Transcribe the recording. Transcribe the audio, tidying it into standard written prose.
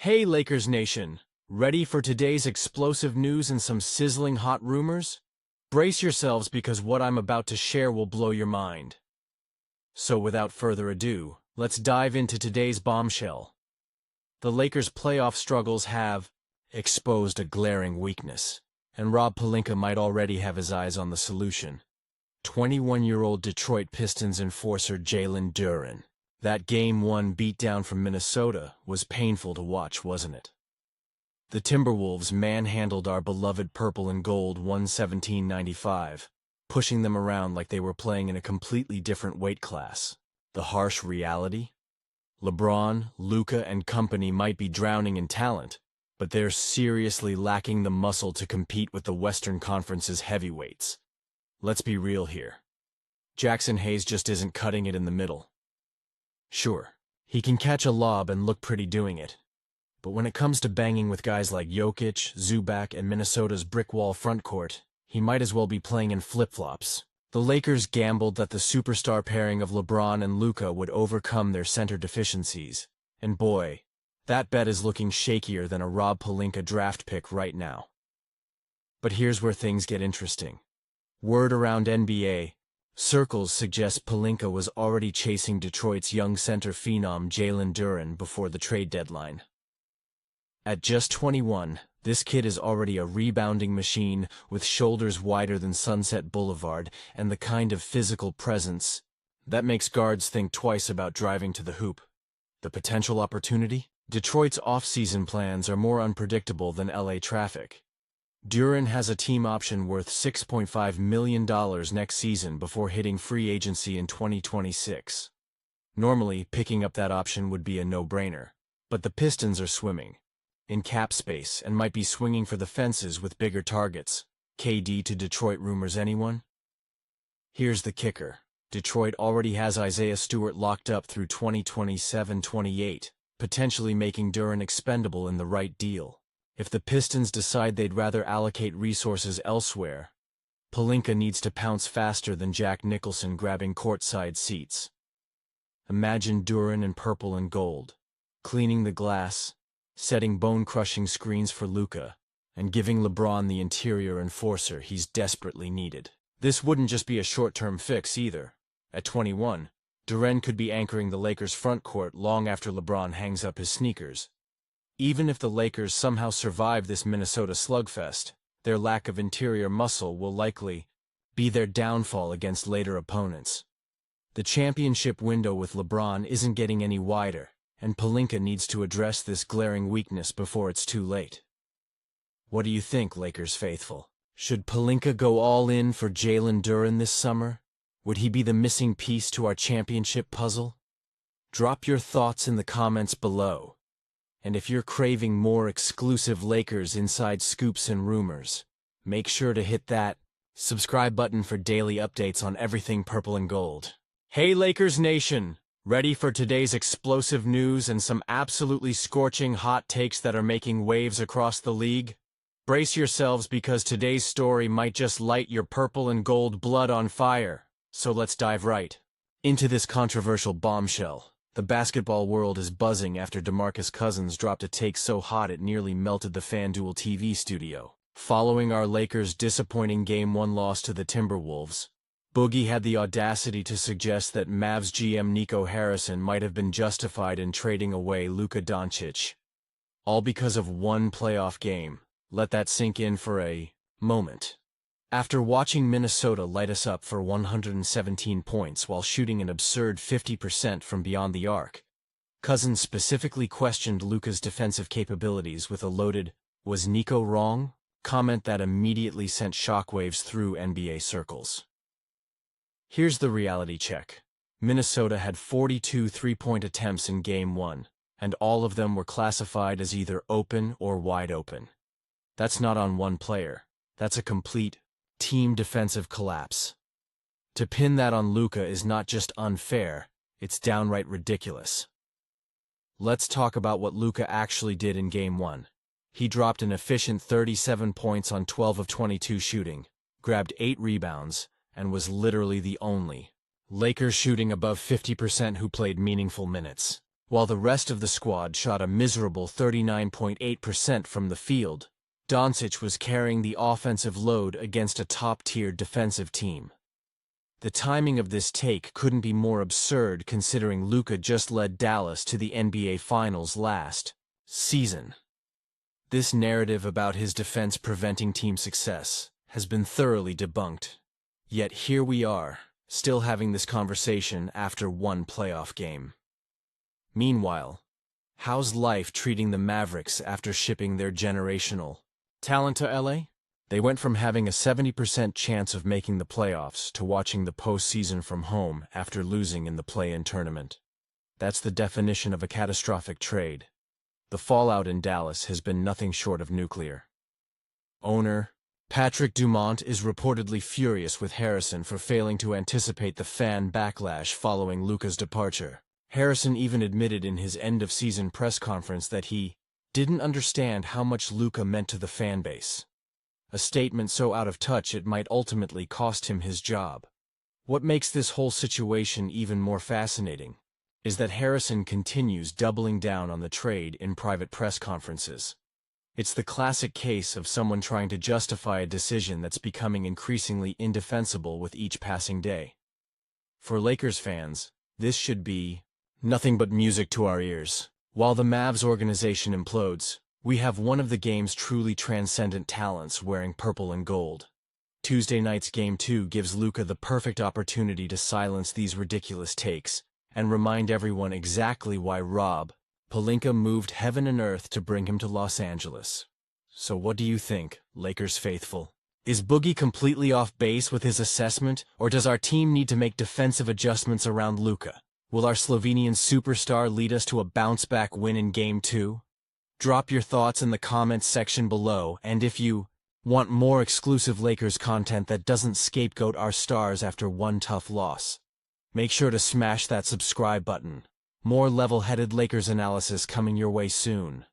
Hey Lakers Nation, ready for today's explosive news and some sizzling hot rumors? Brace yourselves because what I'm about to share will blow your mind. So without further ado, let's dive into today's bombshell. The Lakers' playoff struggles have exposed a glaring weakness, and Rob Pelinka might already have his eyes on the solution. 21-year-old Detroit Pistons enforcer Jalen Duren. That Game 1 beatdown from Minnesota was painful to watch, wasn't it? The Timberwolves manhandled our beloved purple and gold 117-95, pushing them around like they were playing in a completely different weight class. The harsh reality? LeBron, Luka, and company might be drowning in talent, but they're seriously lacking the muscle to compete with the Western Conference's heavyweights. Let's be real here. Jackson Hayes just isn't cutting it in the middle. Sure, he can catch a lob and look pretty doing it. But when it comes to banging with guys like Jokic, Zubac, and Minnesota's brick wall frontcourt, he might as well be playing in flip-flops. The Lakers gambled that the superstar pairing of LeBron and Luka would overcome their center deficiencies. And boy, that bet is looking shakier than a Rob Pelinka draft pick right now. But here's where things get interesting. Word around NBA circles suggest Pelinka was already chasing Detroit's young center phenom Jalen Duren before the trade deadline. At just 21, this kid is already a rebounding machine with shoulders wider than Sunset Boulevard and the kind of physical presence that makes guards think twice about driving to the hoop. The potential opportunity? Detroit's off-season plans are more unpredictable than LA traffic. Duren has a team option worth $6.5 million next season before hitting free agency in 2026. Normally, picking up that option would be a no-brainer, but the Pistons are swimming in cap space and might be swinging for the fences with bigger targets. KD to Detroit rumors, anyone? Here's the kicker. Detroit already has Isaiah Stewart locked up through 2027-28, potentially making Duren expendable in the right deal. If the Pistons decide they'd rather allocate resources elsewhere, Pelinka needs to pounce faster than Jack Nicholson grabbing courtside seats. Imagine Duren in purple and gold, cleaning the glass, setting bone-crushing screens for Luka, and giving LeBron the interior enforcer he's desperately needed. This wouldn't just be a short-term fix either. At 21, Duren could be anchoring the Lakers' frontcourt long after LeBron hangs up his sneakers. Even if the Lakers somehow survive this Minnesota slugfest, their lack of interior muscle will likely be their downfall against later opponents. The championship window with LeBron isn't getting any wider, and Pelinka needs to address this glaring weakness before it's too late. What do you think, Lakers faithful? Should Pelinka go all in for Jalen Duren this summer? Would he be the missing piece to our championship puzzle? Drop your thoughts in the comments below. And if you're craving more exclusive Lakers inside scoops and rumors, make sure to hit that subscribe button for daily updates on everything purple and gold. Hey Lakers Nation! Ready for today's explosive news and some absolutely scorching hot takes that are making waves across the league? Brace yourselves because today's story might just light your purple and gold blood on fire. So let's dive right into this controversial bombshell. The basketball world is buzzing after DeMarcus Cousins dropped a take so hot it nearly melted the FanDuel TV studio. Following our Lakers' disappointing Game 1 loss to the Timberwolves, Boogie had the audacity to suggest that Mavs GM Nico Harrison might have been justified in trading away Luka Doncic. All because of one playoff game. Let that sink in for a moment. After watching Minnesota light us up for 117 points while shooting an absurd 50% from beyond the arc, Cousins specifically questioned Luka's defensive capabilities with a loaded, "Was Nico wrong?" comment that immediately sent shockwaves through NBA circles. Here's the reality check. Minnesota had 42 three-point attempts in Game 1, and all of them were classified as either open or wide open. That's not on one player. That's a complete team defensive collapse. To pin that on Luka is not just unfair, it's downright ridiculous. Let's talk about what Luka actually did in Game 1. He dropped an efficient 37 points on 12 of 22 shooting, grabbed 8 rebounds, and was literally the only Lakers shooting above 50% who played meaningful minutes. While the rest of the squad shot a miserable 39.8% from the field, Doncic was carrying the offensive load against a top-tier defensive team. The timing of this take couldn't be more absurd considering Luka just led Dallas to the NBA Finals last season. This narrative about his defense preventing team success has been thoroughly debunked. Yet here we are, still having this conversation after one playoff game. Meanwhile, how's life treating the Mavericks after shipping their generational talent to LA? They went from having a 70% chance of making the playoffs to watching the postseason from home after losing in the play-in tournament. That's the definition of a catastrophic trade. The fallout in Dallas has been nothing short of nuclear. Owner Patrick Dumont is reportedly furious with Harrison for failing to anticipate the fan backlash following Luka's departure. Harrison even admitted in his end-of-season press conference that he didn't understand how much Luka meant to the fan base. A statement so out of touch it might ultimately cost him his job. What makes this whole situation even more fascinating is that Harrison continues doubling down on the trade in private press conferences. It's the classic case of someone trying to justify a decision that's becoming increasingly indefensible with each passing day. For Lakers fans, this should be nothing but music to our ears. While the Mavs organization implodes, we have one of the game's truly transcendent talents wearing purple and gold. Tuesday night's Game 2 gives Luka the perfect opportunity to silence these ridiculous takes and remind everyone exactly why Rob Pelinka moved heaven and earth to bring him to Los Angeles. So what do you think, Lakers faithful? Is Boogie completely off base with his assessment, or does our team need to make defensive adjustments around Luka? Will our Slovenian superstar lead us to a bounce-back win in Game 2? Drop your thoughts in the comments section below, and if you want more exclusive Lakers content that doesn't scapegoat our stars after one tough loss, make sure to smash that subscribe button. More level-headed Lakers analysis coming your way soon.